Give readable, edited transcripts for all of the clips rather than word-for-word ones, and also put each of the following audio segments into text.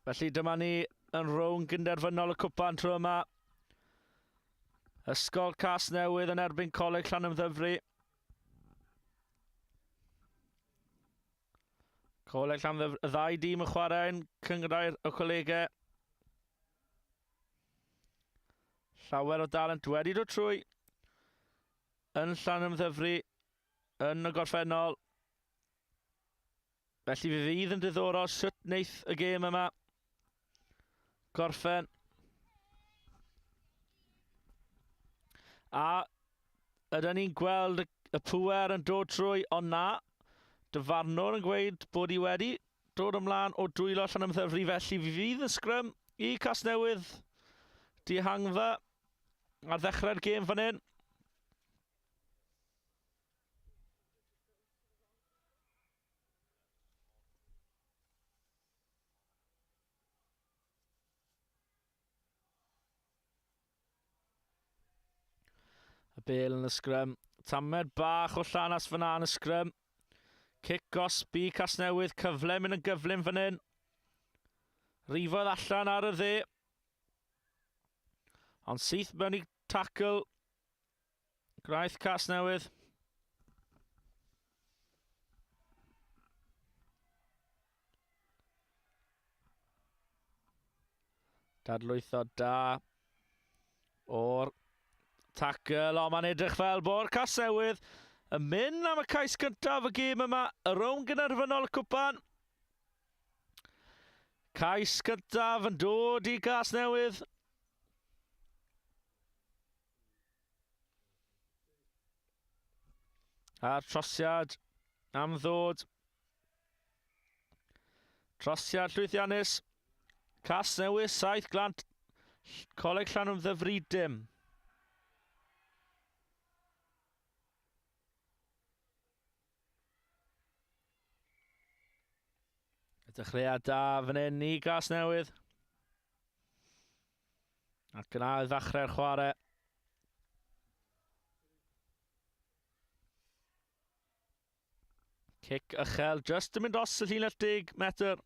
Felly dyma ni yn rown gynderfynol y cwpan tro yma. Ysgol Casnewydd yn erbyn Coleg Llandovery. Coleg Llandovery, y ddau dîm yn chwarae'n cynghrair y colegau. Llawer o dalent wedi dod trwy yn Llandovery yn y gorffennol. Felly fe fydd yn diddorol sut wneith y gêm yma gorffen. A ydyn ni'n gweld y pŵer yn dod trwy, ond na, dyfarnwr yn gweud bod hi wedi dod ymlaen o dwylo Llandovery, felly fe fydd yn sgrym i Casnewydd dihangfa ar ddechrau'r gêm fan hyn. Y bel yn y sgrym. Tamed bach o Llanas fyna yn y sgrym. Cic gosbi Casnewydd, cyfle mynd yn gyflym fan hyn. Rifodd allan ar y dde. Ond syth mewn i tacl graeth Casnewydd. Dadlwytho da o'r tacl, ond mae'n edrych fel bod Casnewydd yn mynd am y cais gyntaf y gêm yma, y rown gynderfynol y cwpan. Cais gyntaf yn dod i Casnewydd. A'r trosiad am ddod. Trosiad llwyddiannus. Casnewydd 7 glant. Coleg Llandovery dim. Y dechreuad da fan hyn i Casnewydd. Ac yna i ddechrau'r chwarae. Cic uchel, just yn mynd os y llinell 10 metr.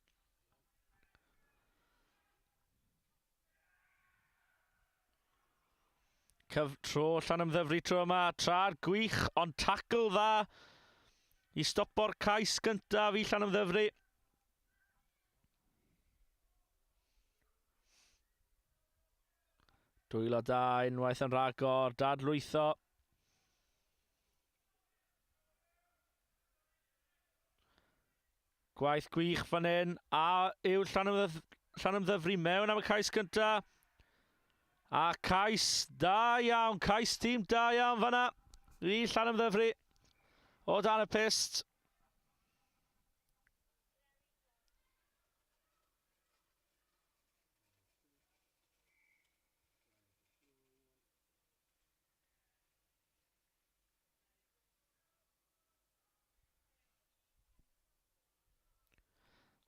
Tro Llandovery tro yma, trad gwych, ond tacl dda i stopo'r cais gyntaf i Llandovery. Dwylo da, unwaith yn ragor, dadlwytho. Gwaith gwych fan hyn, a yw Llandovery mewn am y cais gyntaf. A cais da iawn, cais tîm da iawn fan'na i Llandovery o dan y pist.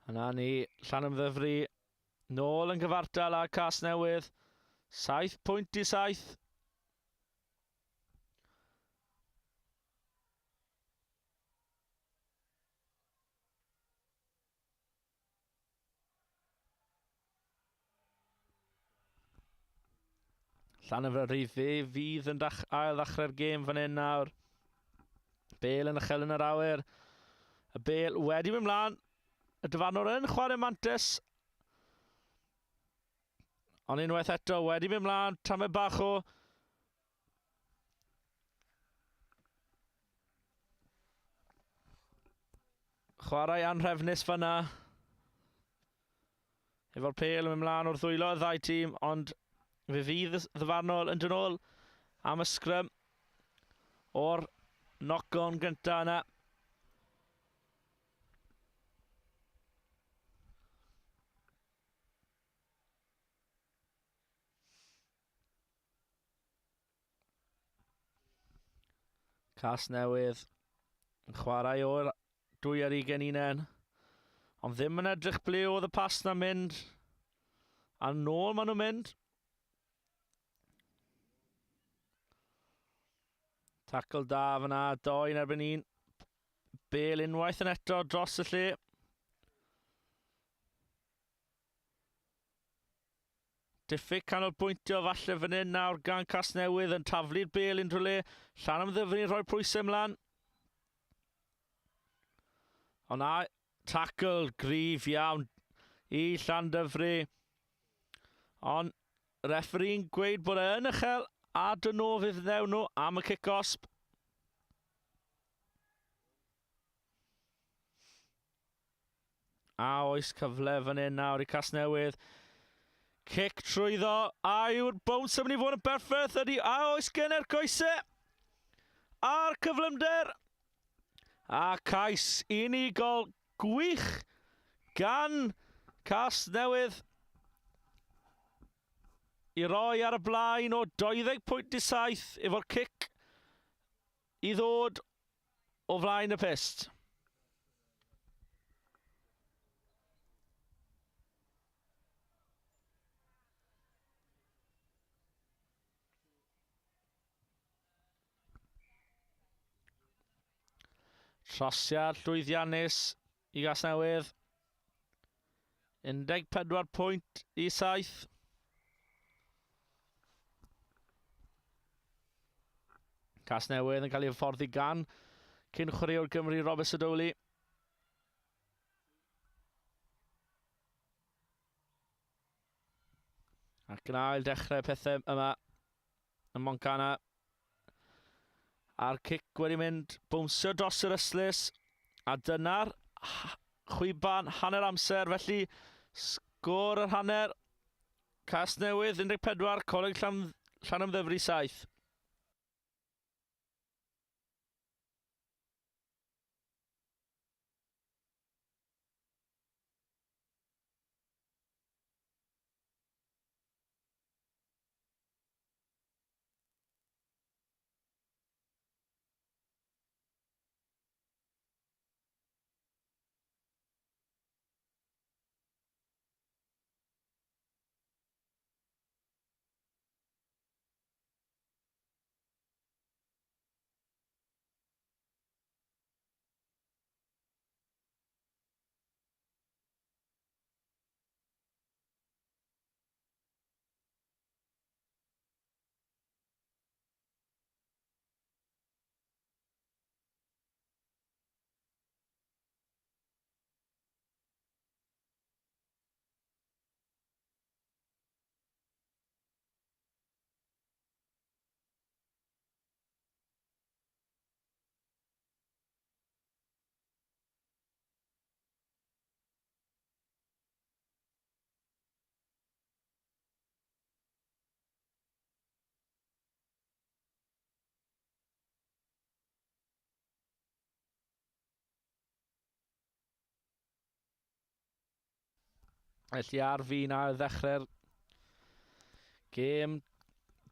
Yna ni, Llandovery nôl yn gyfartal â Casnewydd. 7 pwynt i 7. Llandovery fe fydd yn ail ddechrau'r gêm fan hyn nawr. Bel yn uchel yn yr awyr. Y bel wedi mynd mlaen. Y dyfarnwr yn chwarae mantis. Ond unwaith eto wedi mynd mlaen, tamed bach o chwarae anhrefnus fan'na. Efo'r pêl yn mynd mlaen o'r ddwylo y ddau tîm, ond fe fydd y ddyfarnol yn dod nôl am y sgrym o'r knock-on gyntaf yna. Casnewydd yn chwarae o'r 21 ond ddim yn edrych ble oedd y pas na'n mynd. A nôl maen nhw'n mynd. Tacl da fyna, 2 yn erbyn 1. Bel unwaith yn eto dros y lle. Diffyg canolbwyntio falle fan hyn nawr gan Casnewydd yn taflu'r bêl unrhyw le. Llandovery'n rhoi pwysau ymlaen. Ond na, tackle gryf iawn i Llandovery. Ond referee'n gweud bod e yn uchel a dyn nhw fydd newn nhw am y kick-osp. A oes cyfle fan hyn nawr i Casnewydd. Cic trwyddo, a yw'r bownc yn mynd i fod yn berffaith ydy, a oes genny'r coesau. A'r cyflymder. A cais unigol gwych gan Casnewydd i roi ar y blaen o 20.7 efo'r cic i ddod o flaen y pist. Trosiad llwyddiannus i Casnewydd. 14.7. Casnewydd yn cael ei hyfforddi gan cyn chwaraewr Gymru Robert Sadowli. Ac yn ail dechrau pethau yma yn Moncana. A'r cic wedi mynd bwnsio dros yr yslys. A dyna'r chwiban hanner amser. Felly sgôr yr hanner. Casnewydd 14, Coleg Llandovery 7. Felly ar fin a ddechrau'r gêm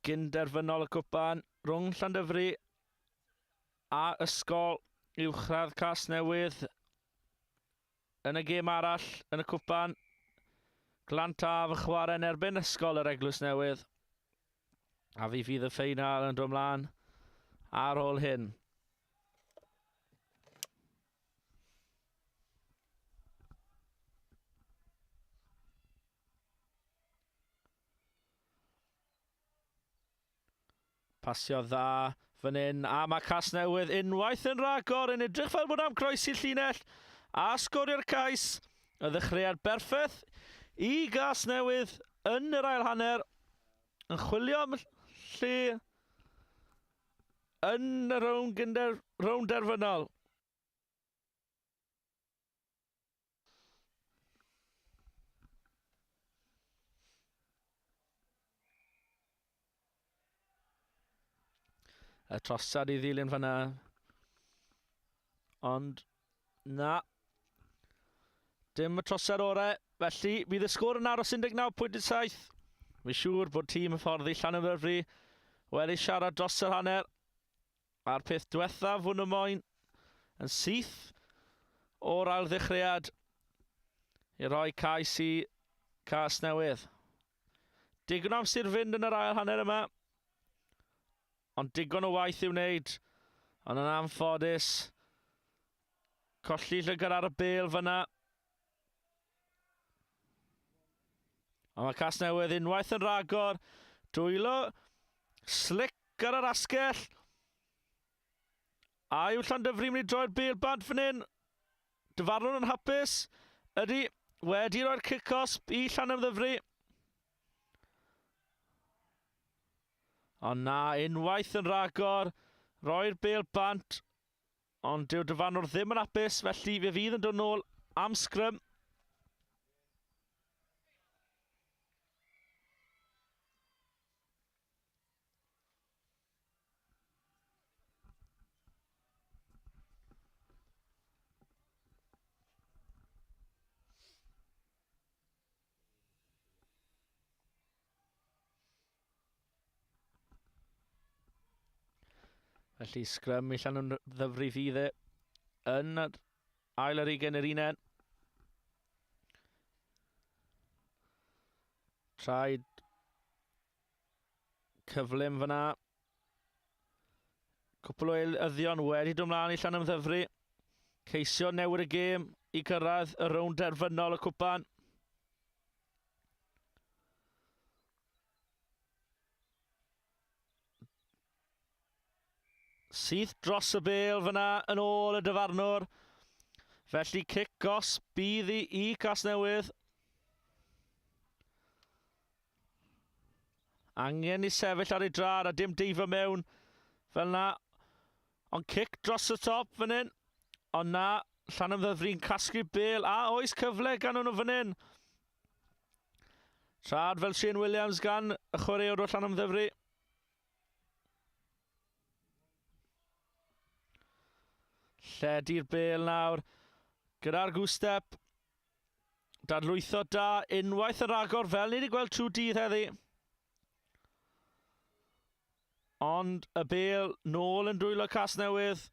gynderfynol y cwpan rhwng Llandovery a ysgol uwchradd Casnewydd yn y gêm arall yn y cwpan. Glantaf yn chwarae yn erbyn ysgol yr Eglwys Newydd. A fi fydd y ffeinal yn dod ymlaen ar ôl hyn. Pasio dda fan hyn, a mae Casnewydd unwaith yn ragor yn edrych fel bod am croesi'r llinell a sgorio'r cais. Y ddechreuad berffaith i Casnewydd yn yr ail hanner yn chwilio am lle yn y rownd derfynol. Y trosad i ddilyn fan'na. Ond na. Dim y trosad orau. Felly bydd y sgôr yn aros 19.7. Fi'n siŵr bod tîm y ffordd i Llandovery wedi siarad dros yr hanner. A'r peth diwethaf hwn y moyn yn syth o'r ail ddechreuad i roi cais i Casnewydd. Digon o amser fynd yn yr ail hanner yma. Ond digon o waith i'w wneud. Ond yn anffodus. Colli llygad ar y bêl fyna. A mae Casnewydd unwaith yn ragor. Dwylo. Slick ar yr asgell. A yw Llandovery mynd i droi'r bêl bant fan hyn. Dyfarnwr yn hapus. Ydy wedi roi'r kick-osp i Llandovery. Ond na, unwaith yn ragor. Roi'r bêl bant. Ond dyw dyfarnwr ddim yn hapus, felly fe fydd yn dod nôl am sgrym. Felly sgrym i Llandovery fydd e yn ail ar 20 yr unen. Traed cyflym fyna. Cwpl o eilyddion wedi dod ymlaen i Llandovery. Ceisio newid y gêm i gyrraedd y rownd derfynol y cwpan. Syth dros y bêl fyna yn ôl y dyfarnwr. Felly kick-os bydd i Casnewydd. Angen i sefyll ar ei drad a dim deifo mewn fel na. Ond kick dros y top fan hyn. Ond na, Llandovery'n casglu bêl a oes cyfle gan nhw fan hyn. Trad fel Shane Williams gan y chwaraewr o Llandovery. Lledi'r bêl nawr. Gyda'r gwstep. Dadlwytho da. Unwaith yn ragor fel ni wedi gweld trwy dydd heddi. Ond y bêl nôl yn dwylo Casnewydd.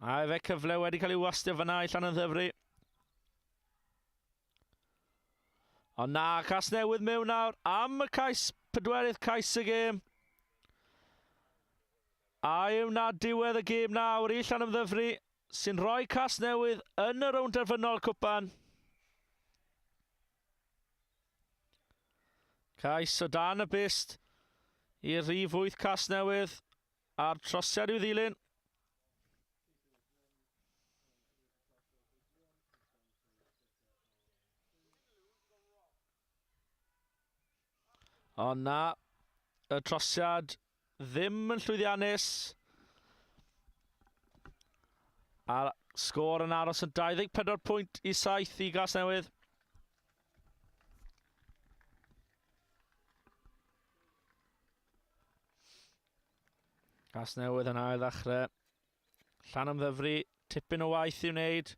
A efe cyfle wedi cael ei wastio fyna i Llandovery. Ond na, Casnewydd mewn nawr am y cais, pedwerydd cais y gêm. A yw na diwedd y gêm nawr i Llandovery sy'n rhoi Casnewydd yn y rownd derfynol cwpan. Cais o dan y bist i'r rhif 8 Casnewydd a'r trosiad i'w ddilyn. Ond na, y trosiad ddim yn llwyddiannus. A sgôr yn aros yn 24 pwynt i 7 i Casnewydd. Casnewydd yn ail ddechrau. Llandovery tipyn o waith i'w wneud.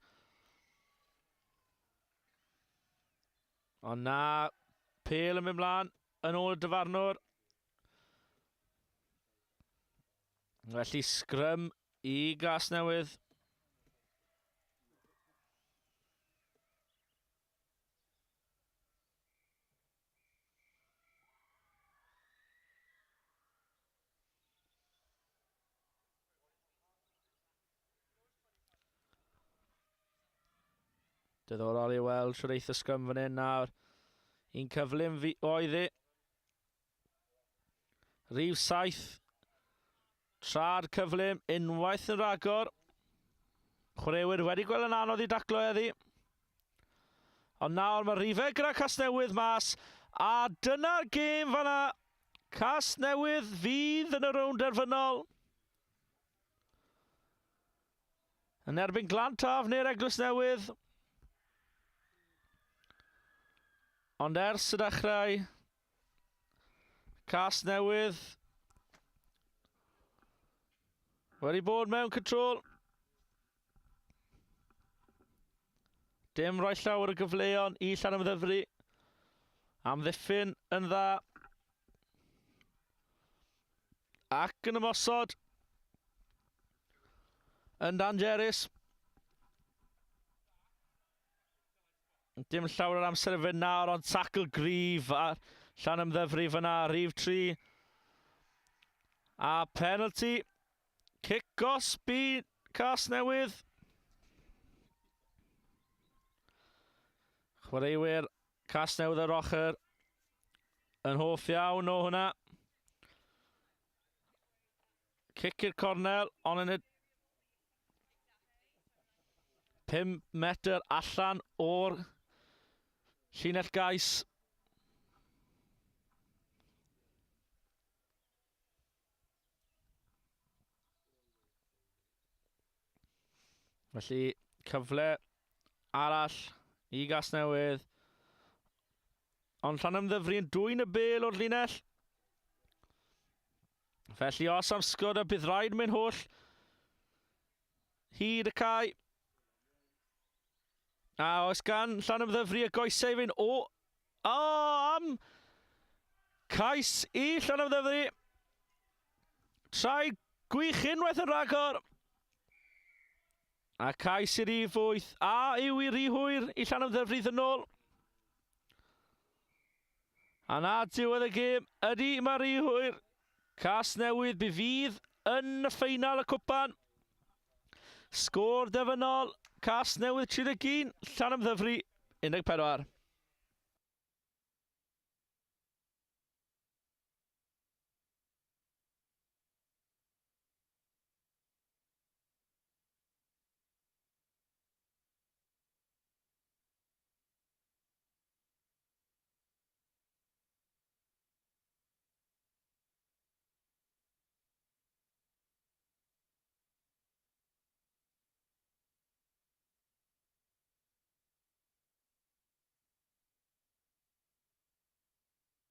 Ond na, pêl yn mynd mlaen yn ôl y dyfarnwr. Felly sgrym i Casnewydd. Diddorol i weld siwr eith y sgrym fan hyn nawr. Un cyflym oedd i. Rhif 7. Trad cyflym, unwaith yn ragor. Chwaraewyr wedi gweld yn anodd i daclo heddi. Ond nawr mae rhifau gyda Casnewydd mas. A dyna'r gêm fanna. Casnewydd fydd yn y rownd derfynol. Yn erbyn Glantaf neu'r Eglwys Newydd. Ond ers y dechrau, Casnewydd wedi bod mewn control. Dim rhoi llawer o gyfleon i Llandovery. Amddiffyn yn dda. Ac yn ymosod. Yn dangerous. Dim llawer o'r amser y fynd nawr, ond tackle gryf a Llandovery fyna, rhif 3. A penalty. Kick-os i Casnewydd. Chwaraewyr Casnewydd yr ochr yn hoff iawn o hwnna. Cic i'r cornel, ond yn y 5 metr allan o'r llinell gais. Felly cyfle arall i Gasnewydd. Ond Llandovery yn dwyn y bêl o'r linell. Felly os am sgwr y bydd rhaid mynd holl hyd y cae. A oes gan Llandovery y goesau fynd am cais i Llandovery. Trai gwych unwaith yn rhagor. A cais i'r rif 8. A yw i'r rif hwyr i Llandovery ddynol. A na diwedd y gêm ydy mae'r rif hwyr. Casnewydd bydd yn y ffeinal y cwpan. Sgôr defynol. Casnewydd 31, Llandovery 14.